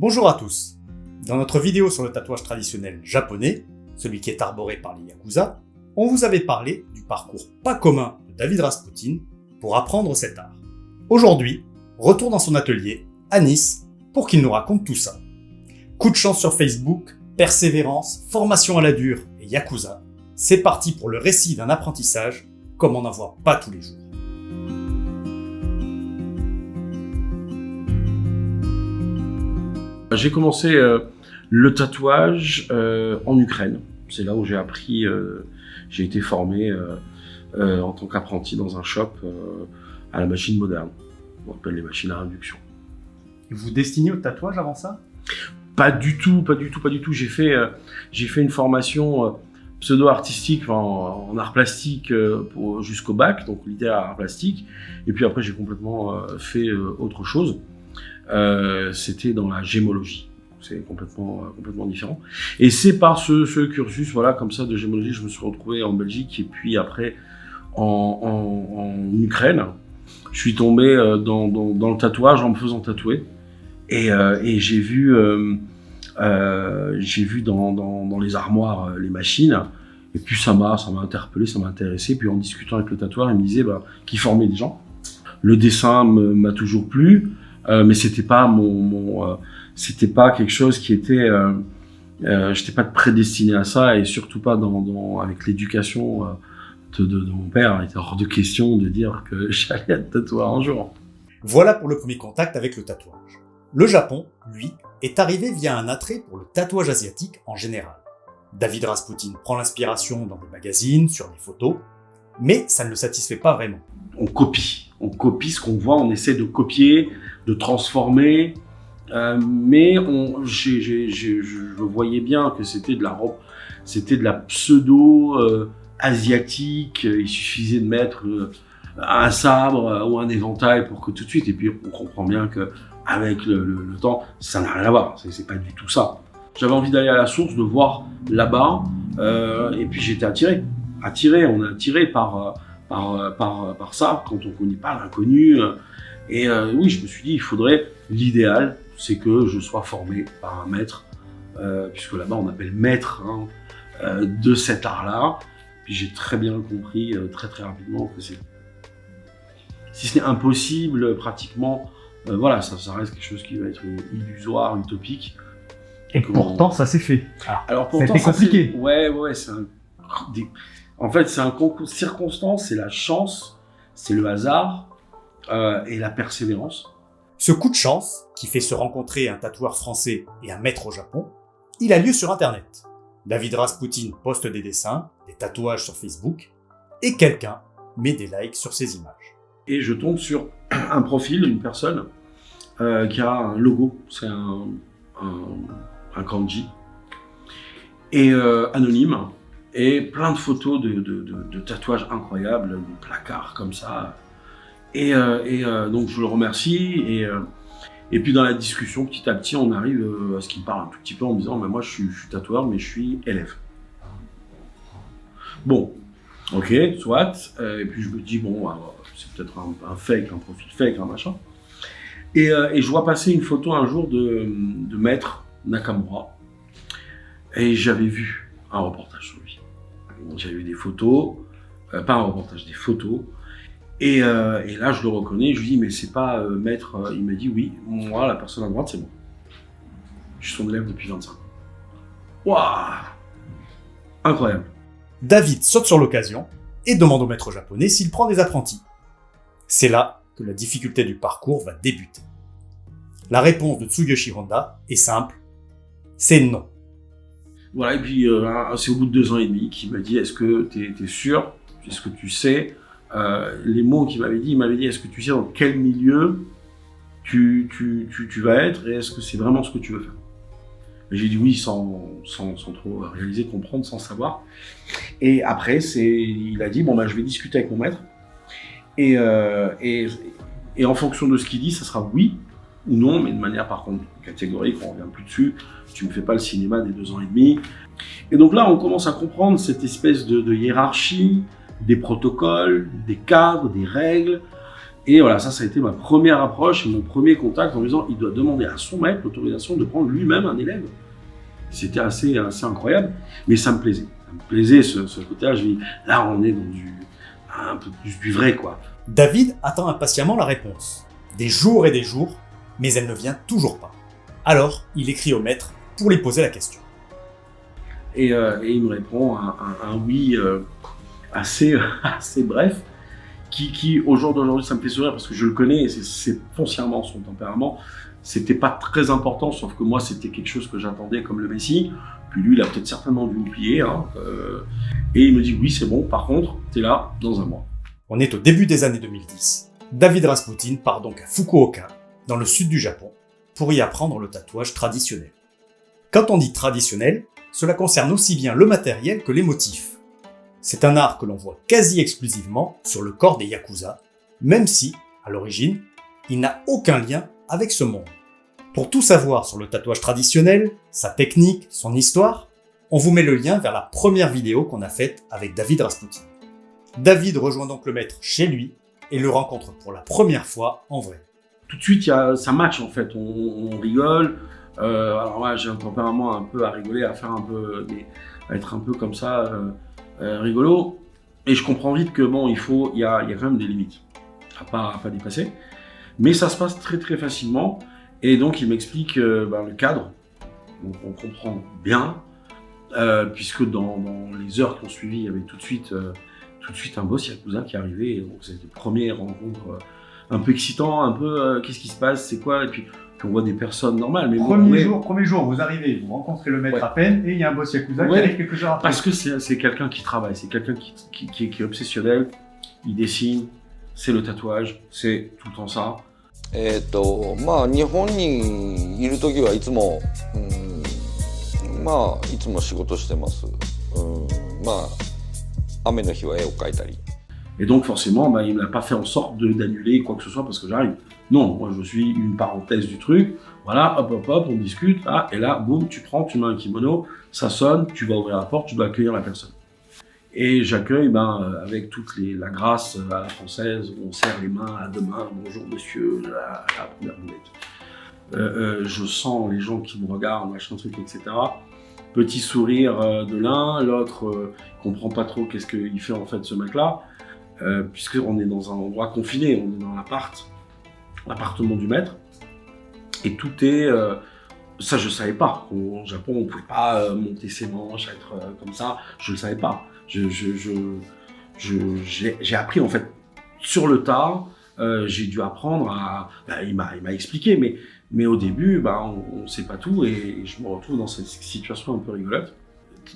Bonjour à tous. Dans notre vidéo sur le tatouage traditionnel japonais, celui qui est arboré par les Yakuza, on vous avait parlé du parcours pas commun de David Rasputin pour apprendre cet art. Aujourd'hui, retour dans son atelier, à Nice, pour qu'il nous raconte tout ça. Coup de chance sur Facebook, persévérance, formation à la dure et Yakuza, c'est parti pour le récit d'un apprentissage comme on n'en voit pas tous les jours. J'ai commencé le tatouage en Ukraine. C'est là où j'ai appris, j'ai été formé en tant qu'apprenti dans un shop à la machine moderne. On appelle les machines à induction. Vous destiniez au tatouage avant ça ? Pas du tout. J'ai fait une formation pseudo-artistique en art plastique jusqu'au bac, donc littéraire art plastique. Et puis après, j'ai complètement fait autre chose. C'était dans la gémologie. C'est complètement différent. Et c'est par ce cursus, voilà, comme ça, de gémologie, je me suis retrouvé en Belgique et puis après en Ukraine. Je suis tombé dans le tatouage en me faisant tatouer. Et j'ai vu dans les armoires les machines. Et puis ça m'a interpellé, ça m'a intéressé. Puis en discutant avec le tatoueur, il me disait qu'il formait des gens. Le dessin m'a toujours plu. Mais c'était pas c'était pas quelque chose qui était, j'étais pas prédestiné à ça et surtout pas avec l'éducation de mon père. Il était hors de question de dire que j'allais être tatoueur un jour. Voilà pour le premier contact avec le tatouage. Le Japon, lui, est arrivé via un attrait pour le tatouage asiatique en général. David Rasputin prend l'inspiration dans des magazines, sur des photos, mais ça ne le satisfait pas vraiment. On copie ce qu'on voit, on essaie de copier, de transformer, mais je voyais bien que c'était de la pseudo asiatique. Il suffisait de mettre un sabre ou un éventail pour que tout de suite, et puis on comprend bien que avec le temps, ça n'a rien à voir. C'est pas du tout ça. J'avais envie d'aller à la source, de voir là-bas, et puis j'étais attiré. On est attiré par ça quand on ne connaît pas l'inconnu. Et oui, je me suis dit, l'idéal, c'est que je sois formé par un maître, puisque là-bas on appelle maître de cet art-là. Puis j'ai très bien compris très rapidement que si ce n'est impossible, pratiquement, voilà, ça reste quelque chose qui va être illusoire, utopique. Et pourtant, ça s'est fait. Alors pourtant, ça a été compliqué. Ouais, en fait, c'est un concours de circonstances, c'est la chance, c'est le hasard et la persévérance. Ce coup de chance, qui fait se rencontrer un tatoueur français et un maître au Japon, il a lieu sur Internet. David Rasputin poste des dessins, des tatouages sur Facebook, et quelqu'un met des likes sur ses images. Et je tombe sur un profil d'une personne qui a un logo, c'est un kanji, et anonyme. Et plein de photos de tatouages incroyables, de placards comme ça. Et donc je le remercie. Et puis dans la discussion, petit à petit, on arrive à ce qu'il me parle un tout petit peu en me disant « moi je suis tatoueur, mais je suis élève ». Bon, ok, soit. Et puis je me dis « c'est peut-être un fake, un profil fake, un machin ». Et je vois passer une photo un jour de Maître Nakamura. Et j'avais vu un reportage sur lui. J'avais vu des photos, pas un reportage, des photos. Et là, je le reconnais, je lui dis, mais c'est pas Maître. Il me dit, oui, moi, la personne à droite, c'est moi. Je suis son élève depuis 25 ans. Waouh! Incroyable. David saute sur l'occasion et demande au maître japonais s'il prend des apprentis. C'est là que la difficulté du parcours va débuter. La réponse de Tsuyoshi Honda est simple, c'est non. Voilà, et puis c'est au bout de 2 ans et demi qu'il m'a dit, est-ce que t'es sûr? Est-ce que tu sais? Les mots qu'il m'avait dit, est-ce que tu sais dans quel milieu tu vas être et est-ce que c'est vraiment ce que tu veux faire? Et j'ai dit oui sans trop réaliser, comprendre, sans savoir. Et après, il a dit, je vais discuter avec mon maître et en fonction de ce qu'il dit, ça sera oui ou non, mais de manière par contre catégorique, on revient plus dessus. Tu me fais pas le cinéma des 2 ans et demi. Et donc là, on commence à comprendre cette espèce de hiérarchie, des protocoles, des cadres, des règles. Et voilà, ça a été ma première approche et mon premier contact en me disant il doit demander à son maître l'autorisation de prendre lui-même un élève. C'était assez incroyable, mais ça me plaisait. Ça me plaisait ce côté-là. Je me dis, là, on est dans un peu plus du vrai, quoi. David attend impatiemment la réponse. Des jours et des jours, mais elle ne vient toujours pas. Alors, il écrit au maître pour lui poser la question. Et il me répond un oui assez bref, qui au jour d'aujourd'hui, ça me fait sourire parce que je le connais et c'est foncièrement son tempérament. C'était pas très important, sauf que moi, c'était quelque chose que j'attendais comme le Messie. Puis lui, il a peut-être certainement dû oublier. Et il me dit, oui, c'est bon, par contre, t'es là dans un mois. On est au début des années 2010. David Rasputin part donc à Fukuoka, dans le sud du Japon, pour y apprendre le tatouage traditionnel. Quand on dit traditionnel, cela concerne aussi bien le matériel que les motifs. C'est un art que l'on voit quasi exclusivement sur le corps des yakuza, même si, à l'origine, il n'a aucun lien avec ce monde. Pour tout savoir sur le tatouage traditionnel, sa technique, son histoire, on vous met le lien vers la première vidéo qu'on a faite avec David Rasputin. David rejoint donc le maître chez lui et le rencontre pour la première fois en vrai. Tout de suite, ça match en fait, on rigole. Alors moi, j'ai un tempérament un peu à rigoler, à faire un peu, à être un peu comme ça, rigolo. Et je comprends vite que bon, il y a quand même des limites à pas dépasser. Mais ça se passe très très facilement. Et donc il m'explique le cadre. Donc on comprend bien, puisque dans les heures qui ont suivi, il y avait tout de suite un boss yakuza qui arrivait. Et donc c'était les premières rencontres un peu excitant, un peu qu'est-ce qui se passe, c'est quoi, et puis on voit des personnes normales. Mais Premier jour, vous arrivez, vous rencontrez le maître à peine, et il y a un boss yakuza qui arrive quelques heures après. Parce que c'est quelqu'un qui travaille, c'est quelqu'un qui est obsessionnel, il dessine, c'est le tatouage, c'est tout le temps ça. 日本にいる時はいつも、いつも仕事してます。雨の日は絵を描いたり。 Et donc forcément, il ne m'a pas fait en sorte d'annuler quoi que ce soit parce que j'arrive. Non, moi je suis une parenthèse du truc. Voilà, hop, on discute. Et là, boum, tu mets un kimono, ça sonne, tu vas ouvrir la porte, tu dois accueillir la personne. Et j'accueille avec toute la grâce à la française, on serre les mains à deux mains, bonjour monsieur, la première boulette. Je sens les gens qui me regardent, machin truc, etc. Petit sourire de l'un, l'autre comprend pas trop qu'est-ce qu'il fait en fait ce mec-là. Puisqu'on est dans un endroit confiné, on est dans l'appartement du maître, et tout est... ça, je ne savais pas. Au Japon, on ne pouvait pas monter ses manches, être comme ça, je ne le savais pas. J'ai appris, en fait, sur le tas, j'ai dû apprendre à... il m'a expliqué, mais au début, on ne sait pas tout, et je me retrouve dans cette situation un peu rigolote.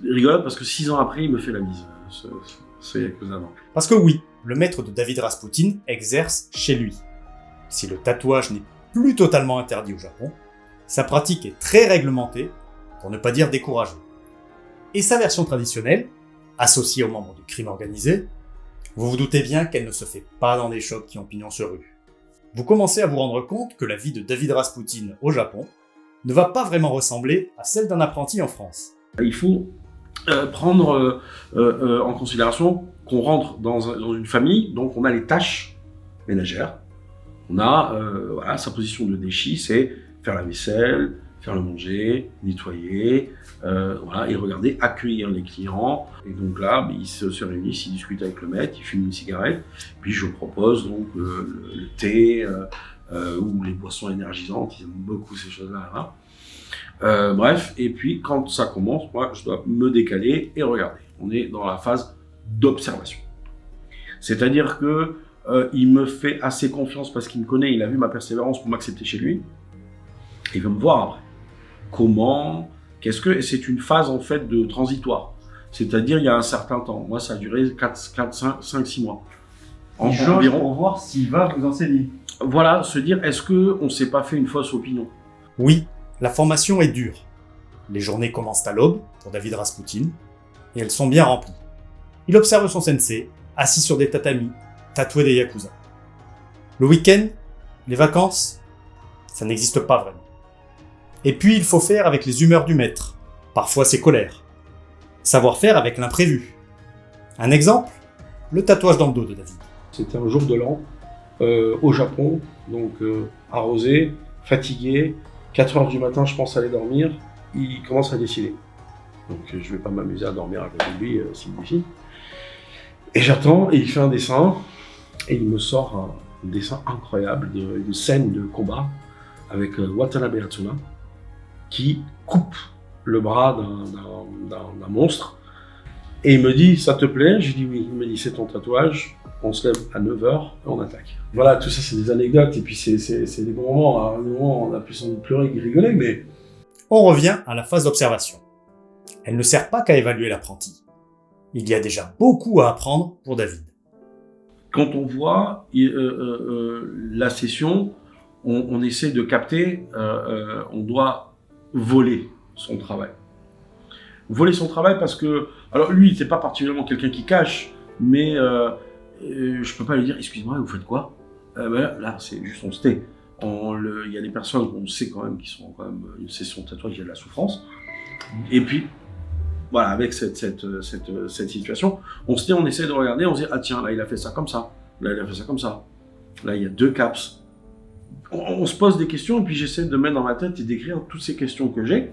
Rigolote parce que 6 ans après, il me fait la bise, ce yakuza. Parce que oui, le maître de David Rasputin exerce chez lui. Si le tatouage n'est plus totalement interdit au Japon, sa pratique est très réglementée, pour ne pas dire décourageante. Et sa version traditionnelle, associée aux membres du crime organisé, vous vous doutez bien qu'elle ne se fait pas dans des shops qui ont pignon sur rue. Vous commencez à vous rendre compte que la vie de David Rasputin au Japon ne va pas vraiment ressembler à celle d'un apprenti en France. Il faut prendre en considération qu'on rentre dans une famille, donc on a les tâches ménagères. On a sa position de déchi, c'est faire la vaisselle, faire le manger, nettoyer, et regarder, accueillir les clients. Et donc là, ils se réunissent, ils discutent avec le maître, ils fument une cigarette, puis je propose donc le thé ou les boissons énergisantes, ils aiment beaucoup ces choses-là. Bref, et puis quand ça commence, moi je dois me décaler et regarder. On est dans la phase d'observation. C'est-à-dire que il me fait assez confiance parce qu'il me connaît, il a vu ma persévérance pour m'accepter chez lui. Il veut me voir après. Comment, et c'est une phase en fait de transitoire. C'est-à-dire il y a un certain temps. Moi ça a duré 5, 6 mois. Il jauge pour voir s'il va vous enseigner. Voilà, se dire est-ce qu'on ne s'est pas fait une fausse opinion? Oui, la formation est dure. Les journées commencent à l'aube pour David Rasputin et elles sont bien remplies. Il observe son sensei, assis sur des tatamis, tatoué des yakuza. Le week-end, les vacances, ça n'existe pas vraiment. Et puis il faut faire avec les humeurs du maître, parfois ses colères. Savoir faire avec l'imprévu. Un exemple, le tatouage dans le dos de David. C'était un jour de l'an, au Japon, donc arrosé, fatigué, 4 heures du matin, je pense aller dormir, il commence à dessiner. Donc je vais pas m'amuser à dormir à côté de lui s'il dessine. Et j'attends, et il fait un dessin, et il me sort un dessin incroyable d'une scène de combat avec Watanabe Hatsuna qui coupe le bras d'un monstre. Et il me dit, ça te plaît? J'ai dit oui. Il me dit, c'est ton tatouage, on se lève à 9h et on attaque. Voilà, tout ça c'est des anecdotes, et puis c'est des bons moments. À un moment, on a plus envie de pleurer que de rigoler, mais... On revient à la phase d'observation. Elle ne sert pas qu'à évaluer l'apprenti. Il y a déjà beaucoup à apprendre pour David. Quand on voit la session, on essaie de capter, on doit voler son travail. Voler son travail parce que, alors lui, il n'était pas particulièrement quelqu'un qui cache, mais je peux pas lui dire, excuse-moi, vous faites quoi? Là, c'est juste on se tait. Il y a des personnes qu'on sait quand même qui sont quand même une session de tatouage, il y a de la souffrance. Et puis, voilà, avec cette situation, on se tait, on essaie de regarder, on se dit, ah tiens, là il a fait ça comme ça, là il a fait ça comme ça, là il y a 2 caps. On se pose des questions, et puis j'essaie de mettre dans ma tête et d'écrire toutes ces questions que j'ai.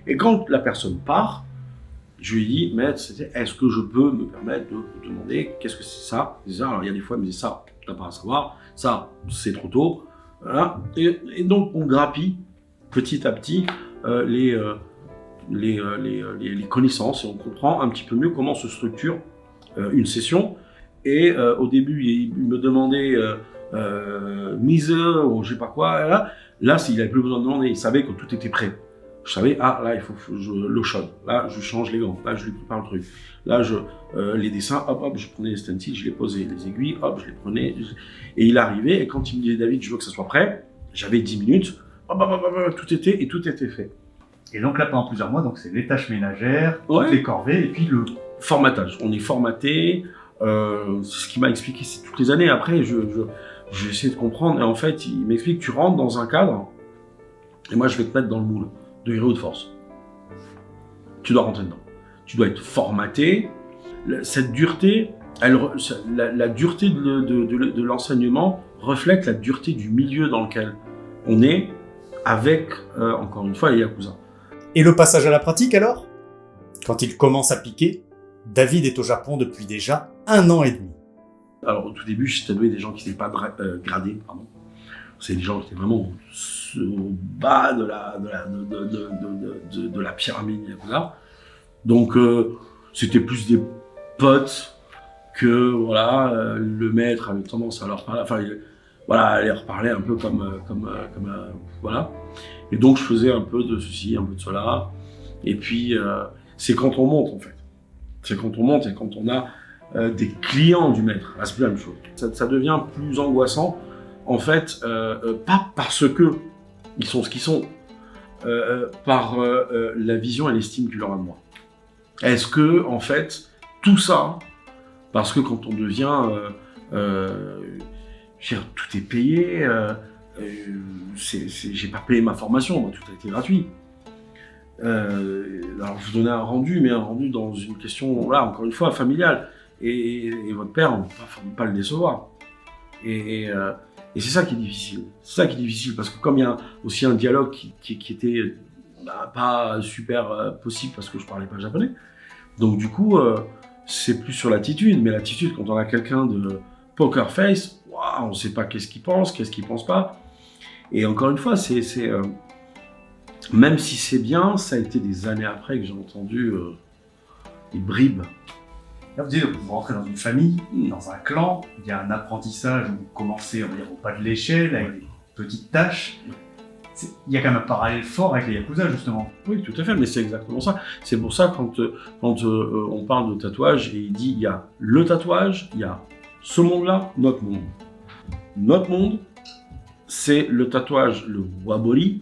Et quand la personne part, je lui dis, maître, est-ce que je peux me permettre de vous demander qu'est-ce que c'est ça? Alors il y a des fois, il me dit ça, t'as pas à savoir, ça, c'est trop tôt. Voilà. Et donc on grappille petit à petit les connaissances, et on comprend un petit peu mieux comment se structure une session. Et au début, il me demandait mise ou je sais pas quoi. Là, il n'avait plus besoin de demander, il savait que tout était prêt. Je savais, là, il faut l'eau chaude. Là, je change les gants. Là, je lui prépare le truc. Là, les dessins, hop, je prenais les stencils, je les posais. Les aiguilles, hop, je les prenais. Et il arrivait, et quand il me disait, David, je veux que ça soit prêt, j'avais 10 minutes, tout était fait. Et donc là, pendant plusieurs mois, donc c'est les tâches ménagères, toutes les corvées, et puis le formatage. On est formaté. C'est ce qu'il m'a expliqué c'est toutes les années. Après, j'ai essayé de comprendre. Et en fait, il m'explique, tu rentres dans un cadre, et moi, je vais te mettre dans le moule de héros de force. Tu dois rentrer dedans. Tu dois être formaté. Cette dureté, la dureté de l'enseignement reflète la dureté du milieu dans lequel on est, avec, encore une fois, les Yakuza. Et le passage à la pratique alors? Quand il commence à piquer, David est au Japon depuis déjà 1 an et demi. Alors au tout début, j'ai tatoué des gens qui n'étaient pas gradés, pardon. C'est des gens qui étaient vraiment au bas de la pyramide Yakuza. Donc c'était plus des potes que voilà, le maître avait tendance à leur parler, enfin à les reparler un peu comme voilà. Et donc je faisais un peu de ceci, un peu de cela. Et puis c'est quand on monte en fait. C'est quand on monte et quand on a des clients du maître. Là, c'est plus la même chose. Ça devient plus angoissant, en fait, pas parce que ils sont ce qu'ils sont, par la vision et l'estime qu'il leur a de moi. Est-ce que, en fait, tout ça, parce que quand on devient, tout est payé, j'ai pas payé ma formation, moi, tout a été gratuit. Alors je vous donnais un rendu, mais un rendu dans une question, voilà, encore une fois, familiale. Et votre père, on ne peut pas le décevoir. Et c'est ça qui est difficile. C'est ça qui est difficile, parce que comme il y a aussi un dialogue qui était pas super possible, parce que je parlais pas japonais, donc du coup, c'est plus sur l'attitude. Mais l'attitude, quand on a quelqu'un de poker face, on ne sait pas qu'est-ce qu'il pense pas. Et encore une fois, même si c'est bien, ça a été des années après que j'ai entendu des bribes. Là, vous rentrez dans une famille, dans un clan, il y a un apprentissage où vous commencez, on va dire, au pas de l'échelle, avec des petites tâches. Il y a quand même un parallèle fort avec les Yakuza, justement. Oui, tout à fait, mais c'est exactement ça. C'est pour ça, quand on parle de tatouage, et il dit, il y a le tatouage, il y a ce monde-là, notre monde. Notre monde, c'est le tatouage, le wabori.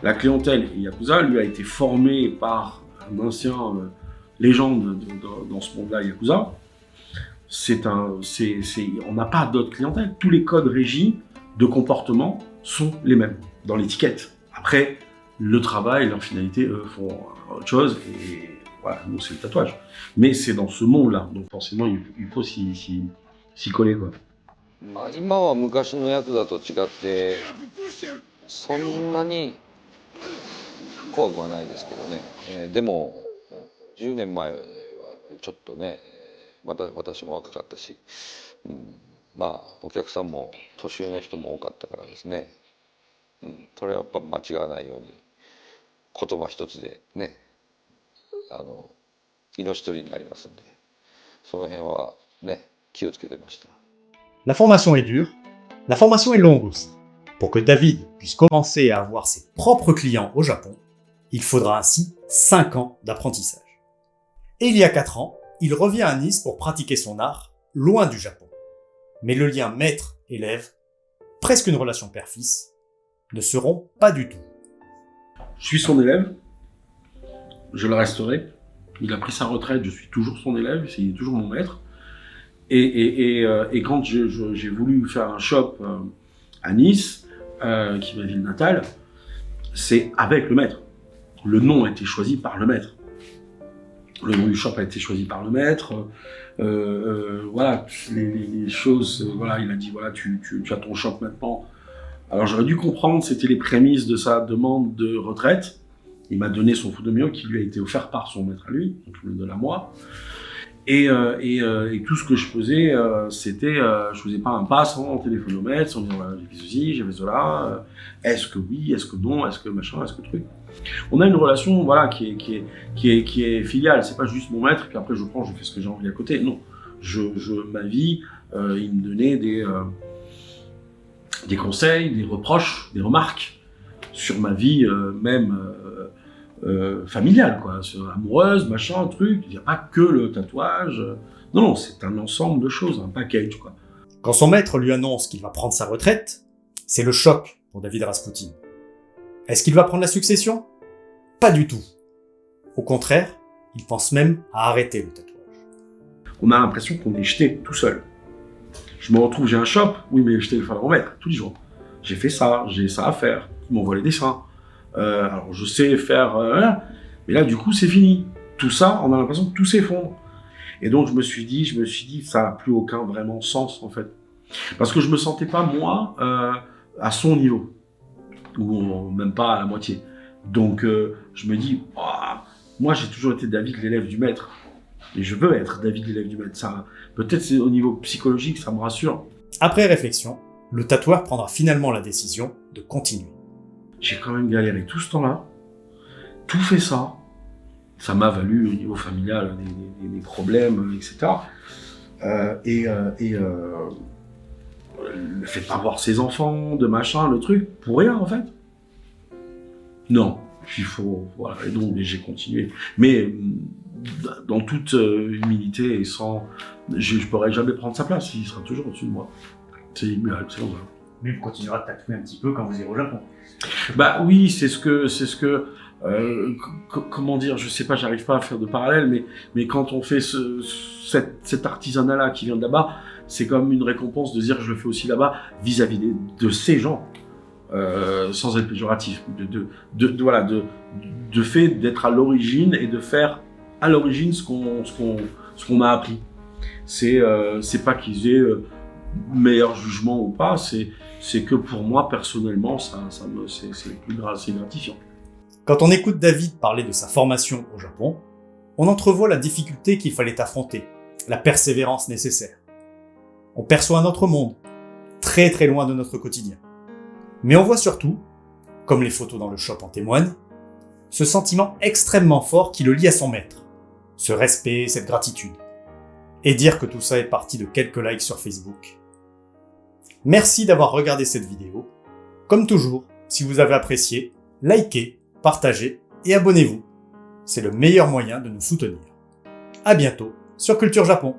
La clientèle Yakuza lui a été formée par un ancien légende dans ce monde-là Yakuza. On n'a pas d'autre clientèle. Tous les codes régis de comportement sont les mêmes dans l'étiquette. Après, le travail, leur finalité, eux, font autre chose. Et voilà, nous, c'est le tatouage. Mais c'est dans ce monde-là. Donc forcément, il faut s'y coller, quoi. まあ、今は昔のヤクザと違ってそんなに怖くはないですけどね、でも10年前はちょっとね、また私も若かったし、まあお客さんも年上の人も多かったからですね、それはやっぱ間違わないように言葉一つでね、命取りになりますんで、その辺はね気をつけてました。La formation est dure, la formation est longue aussi. Pour que David puisse commencer à avoir ses propres clients au Japon, il faudra ainsi 5 ans d'apprentissage. Et il y a 4 ans, il revient à Nice pour pratiquer son art, loin du Japon. Mais le lien maître-élève, presque une relation père-fils, ne seront pas du tout. Je suis son élève, je le resterai. Il a pris sa retraite, je suis toujours son élève, il est toujours mon maître. Et quand j'ai voulu faire un shop à Nice, qui est ma ville natale, c'est avec le maître. Le nom a été choisi par le maître. Le nom du shop a été choisi par le maître. Voilà, les choses, voilà, il a dit, voilà, tu as ton shop maintenant. Alors j'aurais dû comprendre, c'était les prémices de sa demande de retraite. Il m'a donné son fudomyo qui lui a été offert par son maître à lui, donc il me le donne à moi. Et tout ce que je faisais, c'était, je faisais pas un pas sans téléphonomètre, sans dire voilà, j'ai fait ceci, j'ai fait cela, est-ce que oui, est-ce que non, est-ce que machin, est-ce que truc. On a une relation, voilà, qui est filiale. C'est pas juste mon maître, puis après je prends, je fais ce que j'ai envie à côté. Non, ma vie, il me donnait des conseils, des reproches, des remarques sur ma vie, même. Familiale, quoi, amoureuse, machin, truc, il n'y a pas que le tatouage. Non, c'est un ensemble de choses, un package, quoi. Quand son maître lui annonce qu'il va prendre sa retraite, c'est le choc pour David Rasputin. Est-ce qu'il va prendre la succession? Pas du tout. Au contraire, il pense même à arrêter le tatouage. On a l'impression qu'on est jeté tout seul. Je me retrouve, j'ai un shop, oui, mais je téléphone à mon maître tous les jours. J'ai fait ça, j'ai ça à faire, il m'envoie les dessins. Alors je sais faire, mais là du coup c'est fini. Tout ça, on a l'impression que tout s'effondre. Et donc je me suis dit, ça n'a plus aucun vraiment sens en fait, parce que je me sentais pas moi à son niveau, ou même pas à la moitié. Donc je me dis, oh, moi j'ai toujours été David l'élève du maître, et je veux être David l'élève du maître. Ça, peut-être c'est au niveau psychologique, ça me rassure. Après réflexion, le tatoueur prendra finalement la décision de continuer. J'ai quand même galéré tout ce temps-là, tout fait ça. Ça m'a valu au niveau familial des problèmes, etc. Le fait de pas voir ses enfants, de machin, le truc, pour rien en fait. Non, il faut, voilà, et donc j'ai continué. Mais dans toute humilité et sans, je pourrais jamais prendre sa place, il sera toujours au-dessus de moi. C'est immuable, c'est comme ça. Mais vous continuerez de tatouer un petit peu quand vous irez au Japon. Bah oui, c'est ce que comment dire, je sais pas, j'arrive pas à faire de parallèle, mais quand on fait cet artisanat-là qui vient de là-bas, c'est comme une récompense de dire que je le fais aussi là-bas vis-à-vis de ces gens, sans être péjoratif, voilà, de fait d'être à l'origine et de faire à l'origine ce qu'on a appris. C'est pas qu'ils aient meilleur jugement ou pas, c'est que pour moi personnellement c'est plus c'est gratifiant. Quand on écoute David parler de sa formation au Japon, on entrevoit la difficulté qu'il fallait affronter, la persévérance nécessaire. On perçoit un autre monde, très très loin de notre quotidien. Mais on voit surtout, comme les photos dans le shop en témoignent, ce sentiment extrêmement fort qui le lie à son maître, ce respect, cette gratitude. Et dire que tout ça est parti de quelques likes sur Facebook. Merci d'avoir regardé cette vidéo. Comme toujours, si vous avez apprécié, likez, partagez et abonnez-vous. C'est le meilleur moyen de nous soutenir. À bientôt sur Culture Japon.